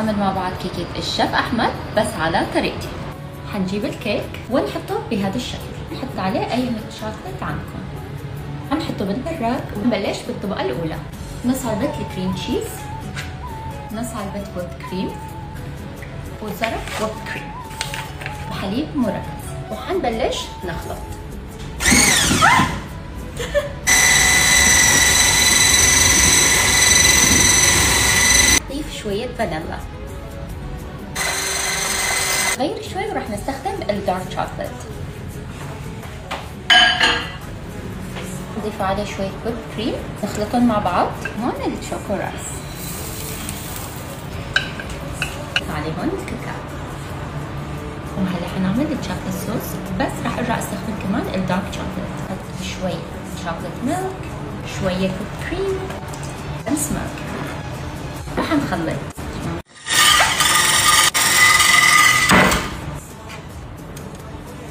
حنعمل مع بعض كيكة الشيف أحمد بس على طريقتي. حنجيب الكيك ونحطه بهذا الشكل، نحط عليه أي ميلك شوكولات عندكم. حنحطه بالبراد ونبلش بالطبقة الأولى. نص علبة الكريم تشيز، نص علبة ويب كريم، وزرع ويب كريم، وحليب مركز، وحنبلش نخلط. نضيف شوية فانيلا، غير شوي وراح نستخدم الدارك شوكولات. نضيف عليه شوية ويب كريم، نخلطهم مع بعض. هون الشوكوراس، عليهم الكاكاو. وهلا حنعمل الشوكولات صوص، بس راح ارجع استخدم كمان الدارك شوكولات. حط شوي شوكولات ميلك، شوية ويب كريم، سمك، وحنخلط.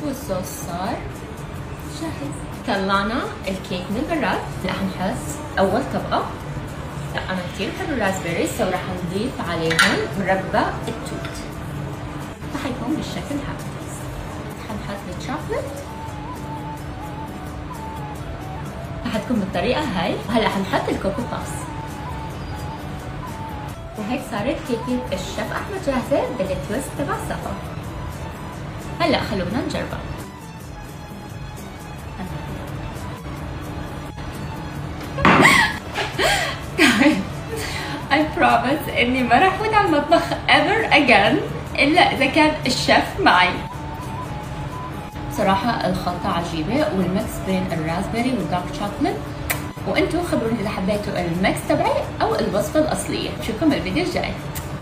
والصوص صار جاهز. طلعنا الكيك من البراد. هلا حنحط اول طبقة. لا انا كثير بحب الرازبيريز، سو راح نضيف عليهم مربى التوت. حيكون بالشكل هذا. حنحط الشوكولات، حتكون بالطريقة هاي. وهلا حنحط الكوكو بافس. وهيك صارت كيكة الشيف أحمد جاهزة بالتويست تبع صفا. هلا خلونا نجربها. I promise إني ما راح أفوت على المطبخ ever again إلا إذا كان الشيف معي. صراحة الخلطة عجيبة، والميكس بين الرازبيري والدارك شوكولات. وانتو خبروني إذا حبيتوا الميكس تبعي أو الوصفة الأصلية. بشوفكم بالفيديو الجاي.